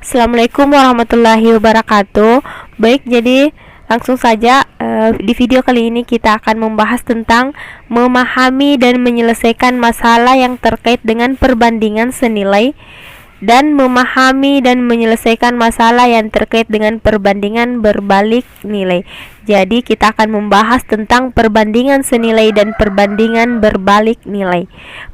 Assalamualaikum warahmatullahi wabarakatuh. Baik, jadi langsung saja di video kali ini kita akan membahas tentang memahami dan menyelesaikan masalah yang terkait dengan perbandingan senilai dan memahami dan menyelesaikan masalah yang terkait dengan perbandingan berbalik nilai. Jadi kita akan membahas tentang perbandingan senilai dan perbandingan berbalik nilai.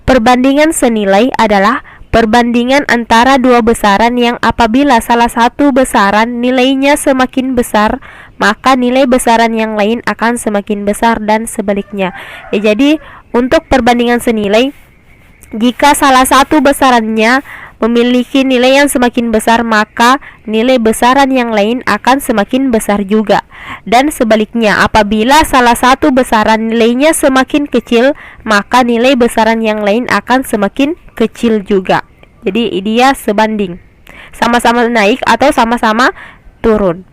Perbandingan senilai adalah perbandingan antara dua besaran yang apabila salah satu besaran nilainya semakin besar, maka nilai besaran yang lain akan semakin besar dan sebaliknya. Jadi untuk perbandingan senilai, jika salah satu besarannya memiliki nilai yang semakin besar, maka nilai besaran yang lain akan semakin besar juga. Dan sebaliknya, apabila salah satu besaran nilainya semakin kecil, maka nilai besaran yang lain akan semakin kecil juga. Jadi dia sebanding, sama-sama naik atau sama-sama turun.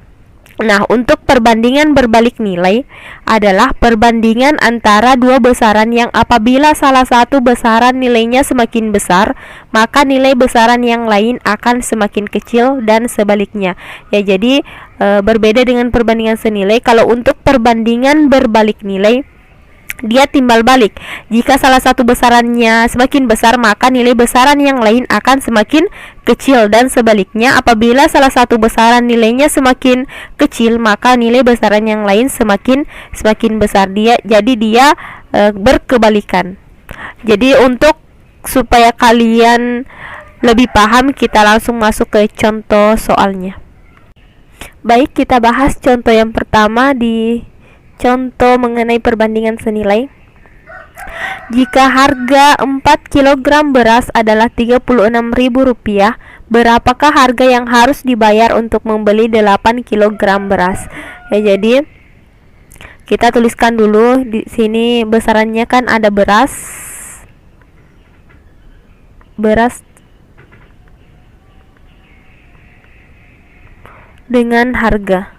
Nah, untuk perbandingan berbalik nilai adalah perbandingan antara dua besaran yang apabila salah satu besaran nilainya semakin besar, maka nilai besaran yang lain akan semakin kecil dan sebaliknya. Ya, jadi berbeda dengan perbandingan senilai. Kalau untuk perbandingan berbalik nilai, dia timbal balik. Jika salah satu besarannya semakin besar, maka nilai besaran yang lain akan semakin kecil, dan sebaliknya apabila salah satu besaran nilainya semakin kecil, maka nilai besaran yang lain semakin besar. Jadi dia berkebalikan. Jadi untuk supaya kalian lebih paham, kita langsung masuk ke contoh soalnya. Baik, kita bahas contoh yang pertama di contoh mengenai perbandingan senilai. Jika harga 4 kg beras adalah Rp36.000, berapakah harga yang harus dibayar untuk membeli 8 kg beras? Ya, jadi kita tuliskan dulu di sini besarannya, kan ada beras dengan harga,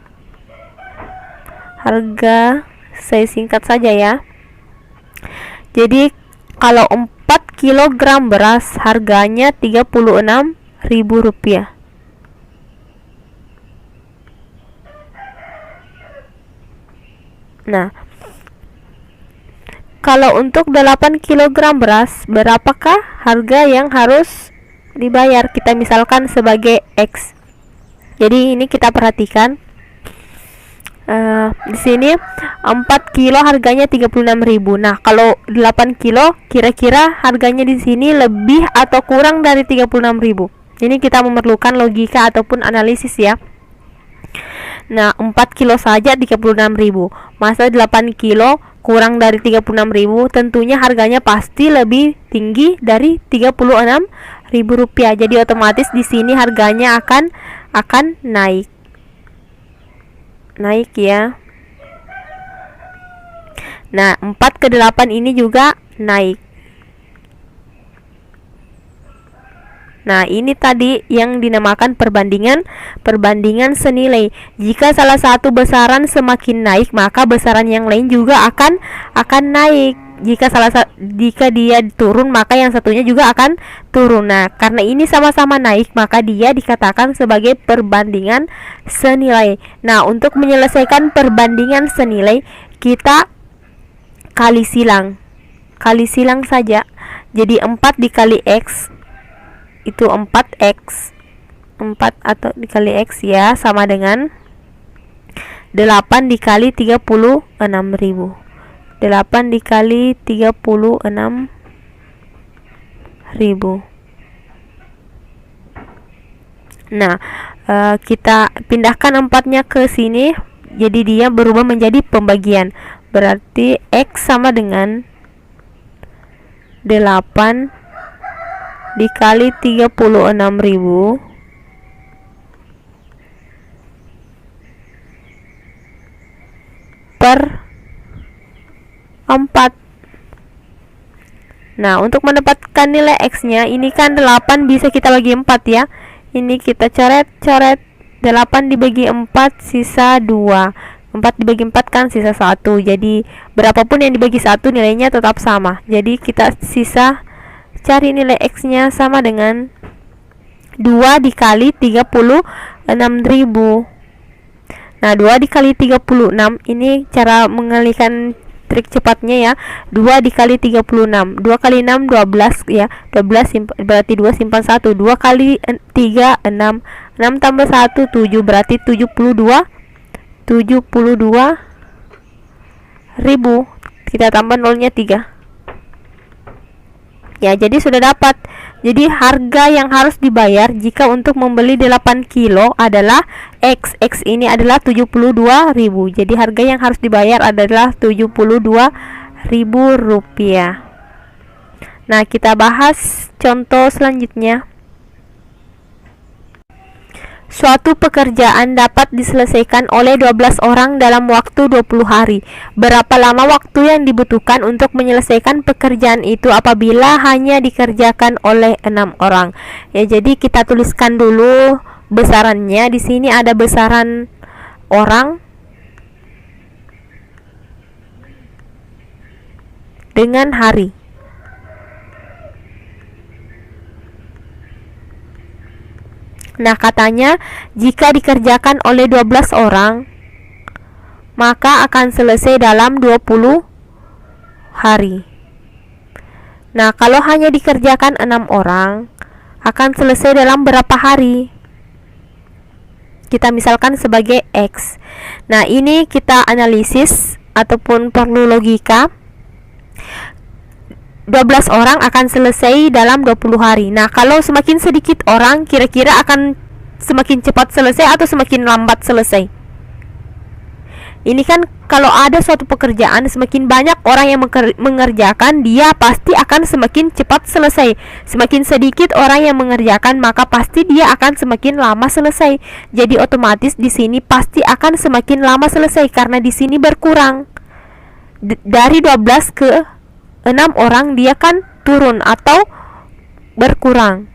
saya singkat saja ya. Jadi kalau 4 kg beras harganya Rp36.000. Nah, kalau untuk 8 kg beras, berapakah harga yang harus dibayar? Kita misalkan sebagai X. Jadi ini kita perhatikan. Di sini 4 kilo harganya 36.000. Nah, kalau 8 kilo kira-kira harganya di sini lebih atau kurang dari 36.000. Ini kita memerlukan logika ataupun analisis ya. Nah, 4 kilo saja 36.000. Masa 8 kilo kurang dari 36.000, tentunya harganya pasti lebih tinggi dari Rp36.000. Jadi otomatis di sini harganya akan naik ya. Nah, 4 ke 8 ini juga naik. Nah, ini tadi yang dinamakan perbandingan senilai. Jika salah satu besaran semakin naik, maka besaran yang lain juga akan naik. Jika dia turun, maka yang satunya juga akan turun. Nah, karena ini sama-sama naik, maka dia dikatakan sebagai perbandingan senilai. Nah, untuk menyelesaikan perbandingan senilai, kita kali silang saja. Jadi 4 dikali X itu 4X. 4 atau dikali X ya, sama dengan 8 dikali 36.000. 8 dikali 36.000. Nah, kita pindahkan 4-nya ke sini, jadi dia berubah menjadi pembagian. Berarti X sama dengan 8 dikali 36.000 per 4. Nah, untuk mendapatkan nilai X-nya, ini kan 8 bisa kita bagi 4 ya. Ini kita coret-coret. 8 dibagi 4 sisa 2. 4 dibagi 4 kan sisa 1. Jadi berapapun yang dibagi 1 nilainya tetap sama. Jadi kita sisa cari nilai X-nya sama dengan 2 dikali 36.000. Nah, 2 dikali 36, ini cara mengalihkan trik cepatnya ya. 2 dikali 36, 2 kali 6 12 ya. 12 berarti 2 simpan 1. 2 kali 3 6, 6 tambah 1 7, berarti 72 ribu. Kita tambah nolnya 3. Ya, jadi sudah dapat. Jadi harga yang harus dibayar jika untuk membeli 8 kilo adalah X. X ini adalah 72.000. Jadi harga yang harus dibayar adalah 72.000 rupiah. Nah, kita bahas contoh selanjutnya. Suatu pekerjaan dapat diselesaikan oleh 12 orang dalam waktu 20 hari. Berapa lama waktu yang dibutuhkan untuk menyelesaikan pekerjaan itu apabila hanya dikerjakan oleh 6 orang? Ya, jadi kita tuliskan dulu besarannya. Di sini ada besaran orang dengan hari. Nah, katanya jika dikerjakan oleh 12 orang, maka akan selesai dalam 20 hari. Nah, kalau hanya dikerjakan 6 orang, akan selesai dalam berapa hari? Kita misalkan sebagai X. Nah, ini kita analisis ataupun perlu logika. 12 orang akan selesai dalam 20 hari. Nah, kalau semakin sedikit orang, kira-kira akan semakin cepat selesai atau semakin lambat selesai? Ini kan kalau ada suatu pekerjaan, semakin banyak orang yang mengerjakan, dia pasti akan semakin cepat selesai. Semakin sedikit orang yang mengerjakan, maka pasti dia akan semakin lama selesai. Jadi otomatis di sini pasti akan semakin lama selesai karena di sini berkurang. Dari 12 ke 6 orang dia kan turun atau berkurang.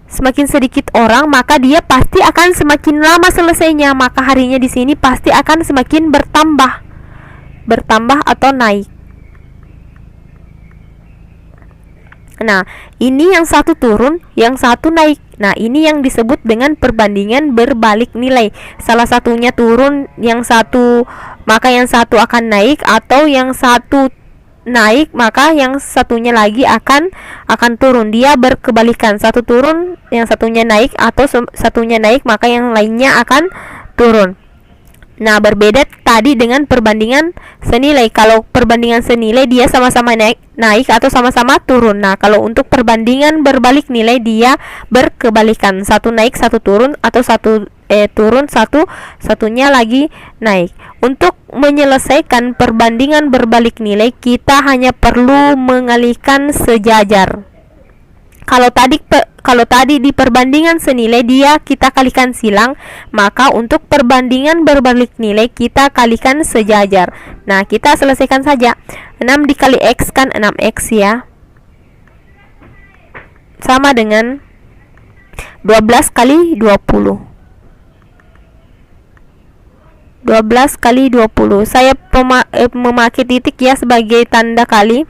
Semakin sedikit orang, maka dia pasti akan semakin lama selesainya, maka harinya di sini pasti akan semakin bertambah atau naik. Nah, ini yang satu turun, yang satu naik. Nah, ini yang disebut dengan perbandingan berbalik nilai. Salah satunya turun, yang satu maka yang satu akan naik, atau yang satu naik maka yang satunya lagi akan turun. Dia berkebalikan, satu turun yang satunya naik, atau satunya naik maka yang lainnya akan turun. Nah, berbeda tadi dengan perbandingan senilai. Kalau perbandingan senilai dia sama-sama naik atau sama-sama turun. Nah, kalau untuk perbandingan berbalik nilai dia berkebalikan, satu naik satu turun, atau satu turun satunya lagi naik. Untuk menyelesaikan perbandingan berbalik nilai, kita hanya perlu mengalihkan sejajar. Kalau tadi di perbandingan senilai dia kita kalikan silang, maka untuk perbandingan berbalik nilai kita kalikan sejajar. Nah, kita selesaikan saja. 6 dikali X kan 6X ya, sama dengan 12 kali 20. 12 kali 20. Saya memakai titik ya sebagai tanda kali.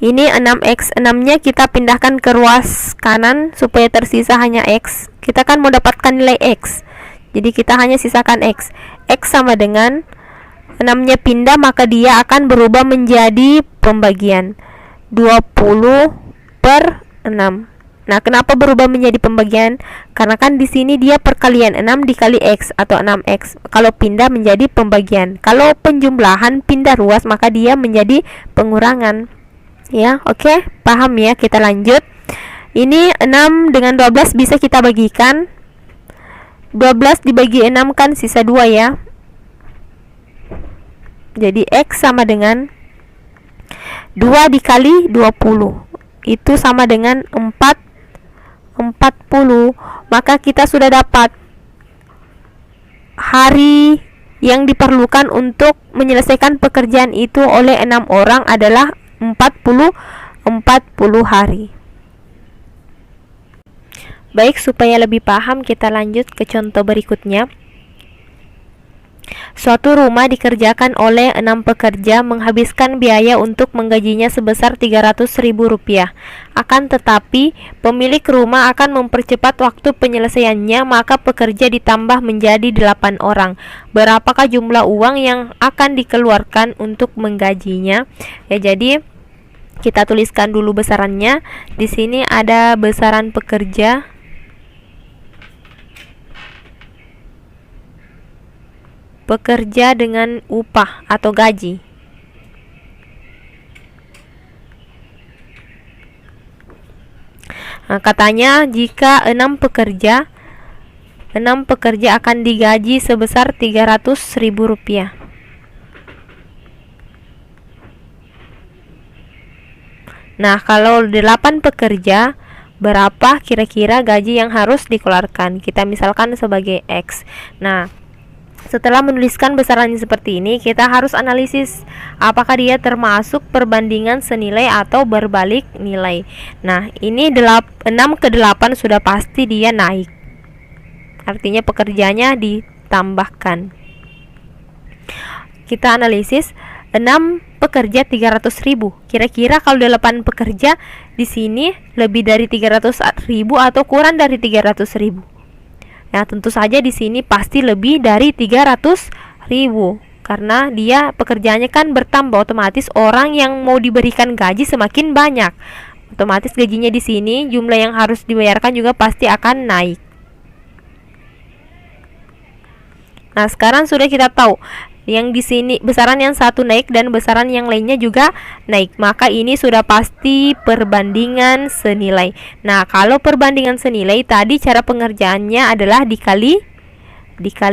Ini 6X. 6-nya kita pindahkan ke ruas kanan supaya tersisa hanya X. Kita kan mau dapatkan nilai X, jadi kita hanya sisakan X. X sama dengan 6-nya pindah, maka dia akan berubah menjadi pembagian 20/6. Nah, kenapa berubah menjadi pembagian? Karena kan di sini dia perkalian 6 dikali X atau 6X. Kalau pindah menjadi pembagian. Kalau penjumlahan pindah ruas, maka dia menjadi pengurangan. Ya, oke, paham ya? Kita lanjut. Ini 6 dengan 12 bisa kita bagikan. 12 dibagi 6 kan sisa 2 ya. Jadi X sama dengan 2 dikali 20. Itu sama dengan 40. Maka kita sudah dapat hari yang diperlukan untuk menyelesaikan pekerjaan itu oleh 6 orang adalah 40 hari. Baik, supaya lebih paham kita lanjut ke contoh berikutnya. Suatu rumah dikerjakan oleh 6 pekerja, menghabiskan biaya untuk menggajinya sebesar Rp300.000. Akan tetapi, pemilik rumah akan mempercepat waktu penyelesaiannya, maka pekerja ditambah menjadi 8 orang. Berapakah jumlah uang yang akan dikeluarkan untuk menggajinya? Ya, jadi kita tuliskan dulu besarannya. Di sini ada besaran pekerja. Pekerja dengan upah atau gaji. Nah, katanya jika 6 pekerja akan digaji sebesar Rp300.000. Nah, kalau 8 pekerja, berapa kira-kira gaji yang harus dikeluarkan? Kita misalkan sebagai X. Nah, setelah menuliskan besarannya seperti ini, kita harus analisis apakah dia termasuk perbandingan senilai atau berbalik nilai. Nah, ini 6 ke 8 sudah pasti dia naik. Artinya pekerjanya ditambahkan. Kita analisis 6 pekerja 300.000. Kira-kira kalau 8 pekerja di sini lebih dari 300.000 atau kurang dari 300.000? Nah, tentu saja di sini pasti lebih dari 300.000 karena dia pekerjaannya kan bertambah, otomatis orang yang mau diberikan gaji semakin banyak. Otomatis gajinya di sini, jumlah yang harus dibayarkan juga pasti akan naik. Nah, sekarang sudah kita tahu yang di sini besaran yang satu naik dan besaran yang lainnya juga naik, maka ini sudah pasti perbandingan senilai. Nah, kalau perbandingan senilai tadi cara pengerjaannya adalah dikali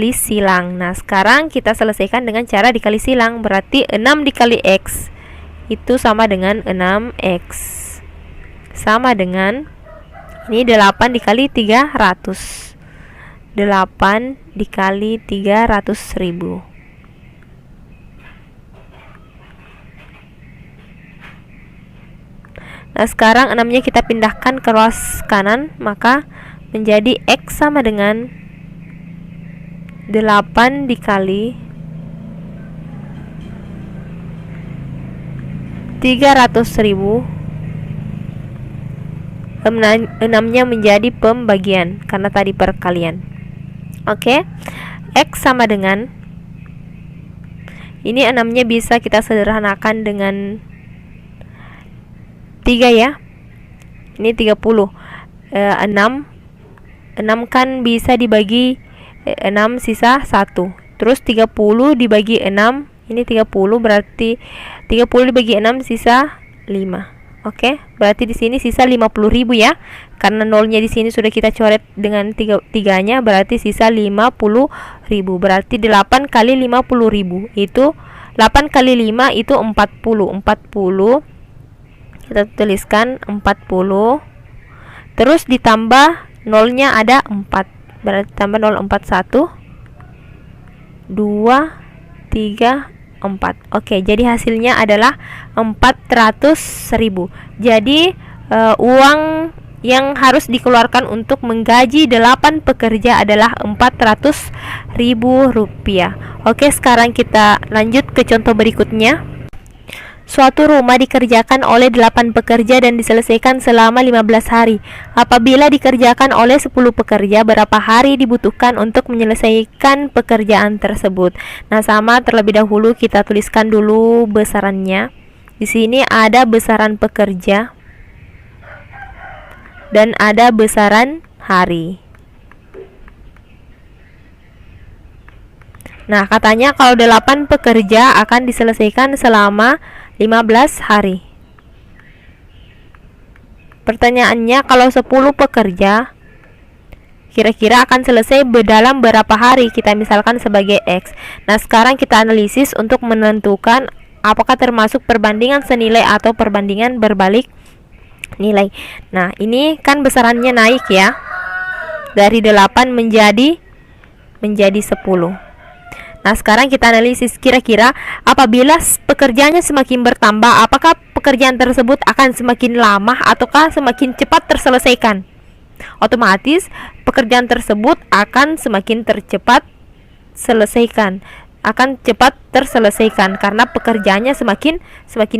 silang. Nah, sekarang kita selesaikan dengan cara dikali silang. Berarti 6 dikali X itu sama dengan 6X, sama dengan ini 8 dikali 300. 8 dikali 300.000. Nah, sekarang 6-nya kita pindahkan ke ruas kanan, maka menjadi X sama dengan 8 dikali 300.000. 6-nya menjadi pembagian karena tadi perkalian. Oke, X sama dengan, ini 6-nya bisa kita sederhanakan dengan 3 ya. Ini 30. 6 kan bisa dibagi 6 sisa 1. Terus 30 dibagi 6, ini 30 berarti 30 dibagi 6 sisa 5. Oke, berarti di sini sisa 50.000 ya. Karena nolnya di sini sudah kita coret dengan 3-nya, berarti sisa 50.000. Berarti 8 kali 50.000 itu 8 kali 5 itu 40. 40 kita tuliskan 40. Terus ditambah nolnya ada 4. Berarti tambah 0, 4, 1 2 3 4. Oke, jadi hasilnya adalah 400.000. Jadi uang yang harus dikeluarkan untuk menggaji 8 pekerja adalah Rp400.000. Oke, sekarang kita lanjut ke contoh berikutnya. Suatu rumah dikerjakan oleh 8 pekerja dan diselesaikan selama 15 hari. Apabila dikerjakan oleh 10 pekerja, berapa hari dibutuhkan untuk menyelesaikan pekerjaan tersebut? Nah, sama terlebih dahulu kita tuliskan dulu besarannya. Di sini ada besaran pekerja dan ada besaran hari. Nah, katanya kalau 8 pekerja akan diselesaikan selama 15 hari. Pertanyaannya, kalau 10 pekerja kira-kira akan selesai dalam berapa hari? Kita misalkan sebagai X. Nah, sekarang kita analisis untuk menentukan apakah termasuk perbandingan senilai atau perbandingan berbalik nilai. Nah, ini kan besarannya naik ya. Dari 8 menjadi 10. Nah, sekarang kita analisis kira-kira apabila pekerjaannya semakin bertambah, apakah pekerjaan tersebut akan semakin lama ataukah semakin cepat terselesaikan? Otomatis pekerjaan tersebut akan semakin tercepat selesaikan. akan cepat terselesaikan karena pekerjaannya semakin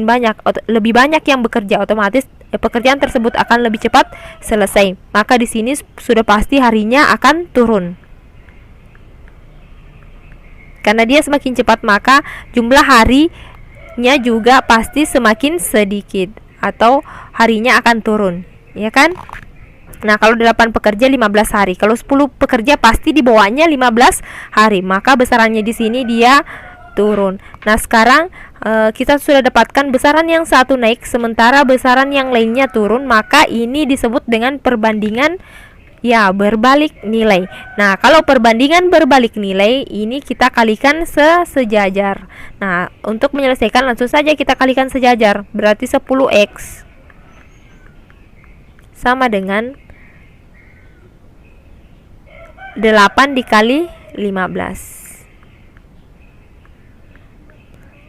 banyak, lebih banyak yang bekerja, otomatis pekerjaan tersebut akan lebih cepat selesai. Maka di sini sudah pasti harinya akan turun. Karena dia semakin cepat, maka jumlah harinya juga pasti semakin sedikit atau harinya akan turun, ya kan? Nah, kalau 8 pekerja 15 hari. Kalau 10 pekerja pasti di bawahnya 15 hari. Maka besarannya di sini dia turun. Nah, sekarang kita sudah dapatkan besaran yang satu naik sementara besaran yang lainnya turun, maka ini disebut dengan perbandingan ya berbalik nilai. Nah, kalau perbandingan berbalik nilai ini kita kalikan sejajar. Nah, untuk menyelesaikan langsung saja kita kalikan sejajar. Berarti 10x sama dengan 8 dikali 15.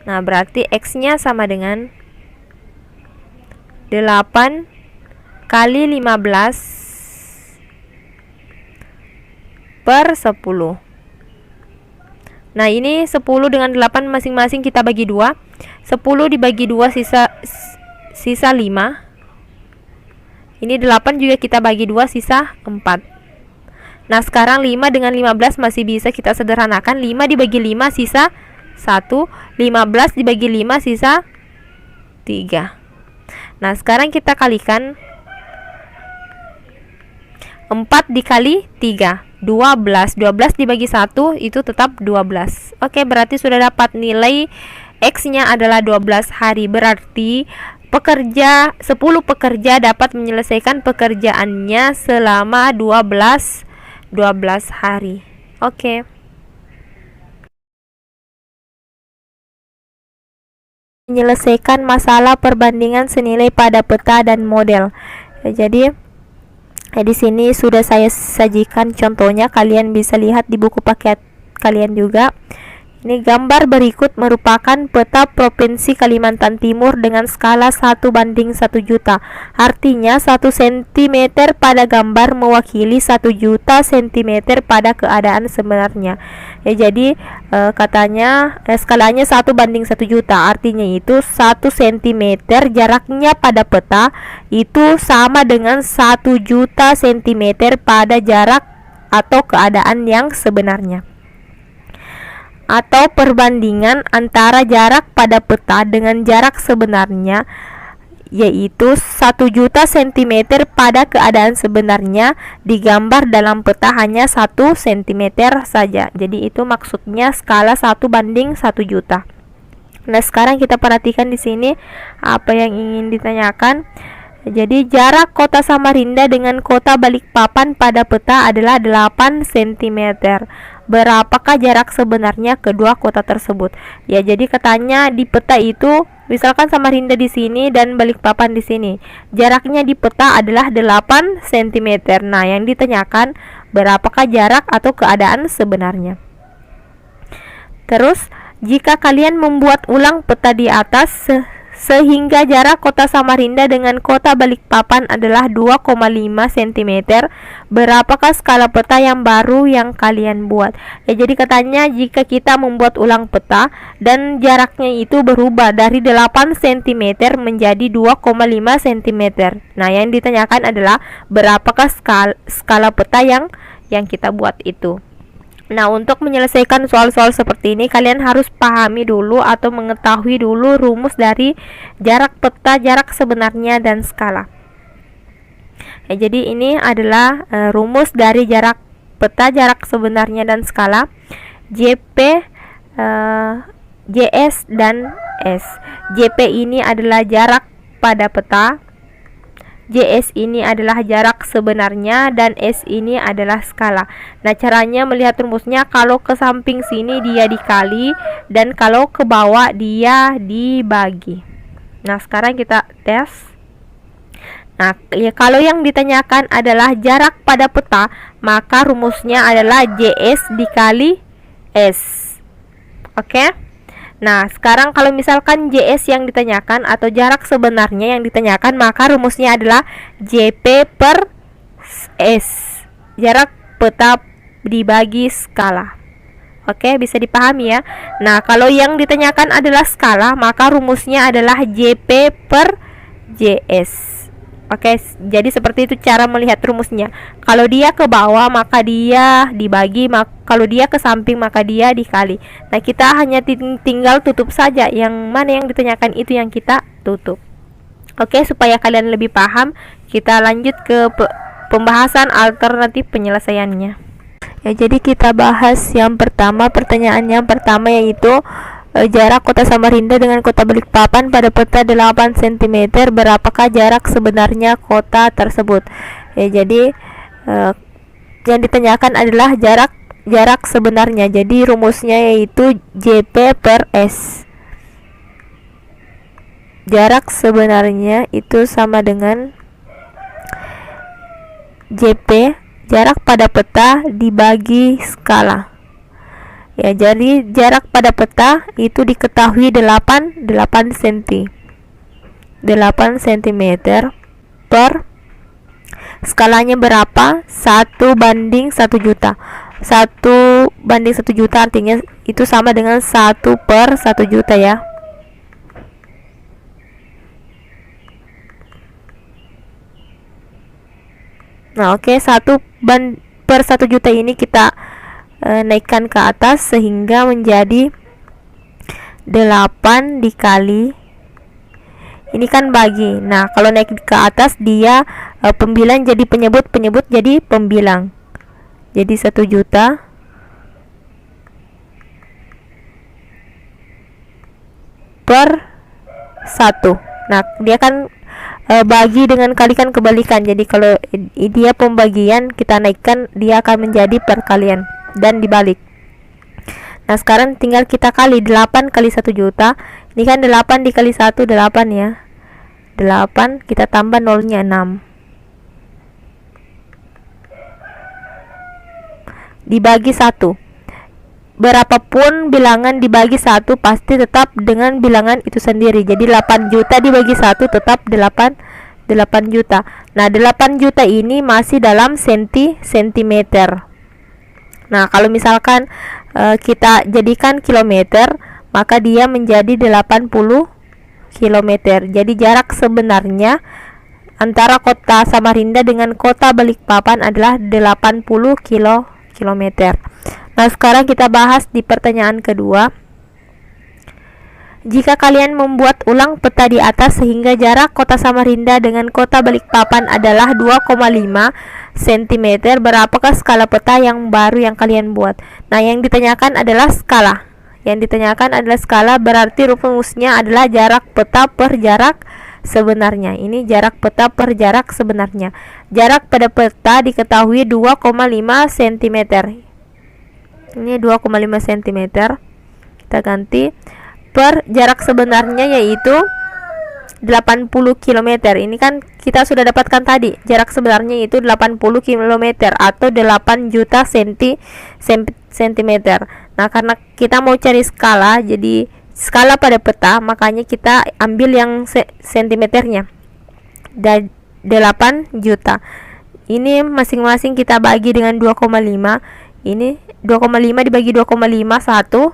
Nah, berarti x-nya sama dengan 8 kali 15 per 10. Nah, ini 10 dengan 8 masing-masing kita bagi 2. 10 dibagi 2 sisa 5. Ini 8 juga kita bagi 2 sisa 4. Nah, sekarang 5 dengan 15 masih bisa kita sederhanakan. 5 dibagi 5 sisa 1. 15 dibagi 5 sisa 3. Nah, sekarang kita kalikan 4 dikali 3, 12. 12 dibagi 1 itu tetap 12. Oke, berarti sudah dapat nilai X-nya adalah 12 hari. Berarti 10 pekerja dapat menyelesaikan pekerjaannya selama 12 hari. Oke. Menyelesaikan masalah perbandingan senilai pada peta dan model. Jadi di sini sudah saya sajikan contohnya, kalian bisa lihat di buku paket kalian juga. Ini gambar berikut merupakan peta Provinsi Kalimantan Timur dengan skala 1:1 juta. Artinya 1 cm pada gambar mewakili 1 juta cm pada keadaan sebenarnya. Ya, jadi katanya skalanya 1:1 juta. Artinya itu 1 cm jaraknya pada peta itu sama dengan 1 juta cm pada jarak atau keadaan yang sebenarnya. Atau perbandingan antara jarak pada peta dengan jarak sebenarnya, yaitu 1 juta cm pada keadaan sebenarnya digambar dalam peta hanya 1 cm saja. Jadi itu maksudnya skala 1:1 juta. Nah, sekarang kita perhatikan di sini apa yang ingin ditanyakan. Jadi jarak kota Samarinda dengan kota Balikpapan pada peta adalah 8 cm. Berapakah jarak sebenarnya kedua kota tersebut? Ya, jadi katanya di peta itu misalkan Samarinda di sini dan Balikpapan di sini. Jaraknya di peta adalah 8 cm. Nah, yang ditanyakan berapakah jarak atau keadaan sebenarnya. Terus, jika kalian membuat ulang peta di atas sehingga jarak kota Samarinda dengan kota Balikpapan adalah 2,5 cm, berapakah skala peta yang baru yang kalian buat? Ya, jadi katanya jika kita membuat ulang peta dan jaraknya itu berubah dari 8 cm menjadi 2,5 cm. Nah, yang ditanyakan adalah berapakah skala peta yang kita buat itu. Nah, untuk menyelesaikan soal-soal seperti ini, kalian harus pahami dulu atau mengetahui dulu rumus dari jarak peta, jarak sebenarnya, dan skala. Ya, jadi ini adalah rumus dari jarak peta, jarak sebenarnya, dan skala. JP, JS, dan S. JP ini adalah jarak pada peta, JS ini adalah jarak sebenarnya, dan S ini adalah skala. Nah, caranya melihat rumusnya, kalau ke samping sini dia dikali dan kalau ke bawah dia dibagi. Nah, sekarang kita tes. Nah, ya, kalau yang ditanyakan adalah jarak pada peta, maka rumusnya adalah JS dikali S. Oke? Nah, sekarang kalau misalkan JS yang ditanyakan atau jarak sebenarnya yang ditanyakan, maka rumusnya adalah JP per S. Jarak peta dibagi skala. Oke, bisa dipahami ya. Nah, kalau yang ditanyakan adalah skala, maka rumusnya adalah JP per JS. Oke, jadi seperti itu cara melihat rumusnya. Kalau dia ke bawah maka dia dibagi, kalau dia ke samping maka dia dikali. Nah, kita hanya tinggal tutup saja. Yang mana yang ditanyakan itu yang kita tutup. Oke, supaya kalian lebih paham, kita lanjut ke pembahasan alternatif penyelesaiannya. Ya, jadi kita bahas yang pertama, pertanyaan yang pertama yaitu jarak kota Samarinda dengan kota Balikpapan pada peta 8 cm, berapakah jarak sebenarnya kota tersebut? Ya, jadi yang ditanyakan adalah jarak sebenarnya. Jadi rumusnya yaitu JP per S. Jarak sebenarnya itu sama dengan JP, jarak pada peta dibagi skala. Ya, jadi jarak pada peta itu diketahui 8 cm. 8 cm per skalanya berapa? 1 banding 1 juta. 1 banding 1 juta artinya itu sama dengan 1 per 1 juta ya. Nah, oke, 1 per 1 juta ini kita naikkan ke atas sehingga menjadi 8 dikali ini kan bagi. Nah, kalau naik ke atas dia pembilang jadi penyebut jadi pembilang. Jadi 1 juta per 1. Nah, dia kan bagi dengan kalikan kebalikan. Jadi kalau dia pembagian kita naikkan, dia akan menjadi perkalian dan dibalik. Nah, sekarang tinggal kita kali 8 kali 1 juta. Ini kan 8 dikali 1 8 ya. 8 kita tambah nolnya 6. Dibagi 1. Berapapun bilangan dibagi 1 pasti tetap dengan bilangan itu sendiri. Jadi 8 juta dibagi 1 tetap 8 juta. Nah, 8 juta ini masih dalam sentimeter. Nah, kalau misalkan kita jadikan kilometer, maka dia menjadi 80 kilometer. Jadi jarak sebenarnya antara kota Samarinda dengan kota Balikpapan adalah 80 kilometer. Nah, sekarang kita bahas di pertanyaan kedua. Jika kalian membuat ulang peta di atas sehingga jarak kota Samarinda dengan kota Balikpapan adalah 2,5 cm, berapakah skala peta yang baru yang kalian buat? Nah, yang ditanyakan adalah skala. Berarti rumusnya adalah jarak peta per jarak sebenarnya. Ini jarak peta per jarak sebenarnya. Jarak pada peta diketahui 2,5 cm. Ini 2,5 cm. Kita ganti per jarak sebenarnya yaitu 80 km. Ini kan kita sudah dapatkan tadi. Jarak sebenarnya itu 80 km atau 8 juta cm. Nah, karena kita mau cari skala, jadi skala pada peta, makanya kita ambil yang sentimeternya. 8 juta. Ini masing-masing kita bagi dengan 2,5. Ini 2,5 dibagi 2,5 1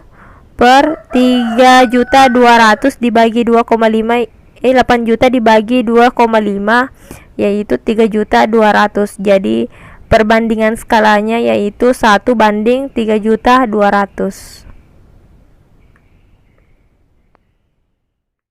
per 3.200.000 dibagi 2,5 8 juta dibagi 2,5 yaitu 3.200.000. Jadi perbandingan skalanya yaitu 1 banding 3.200.000.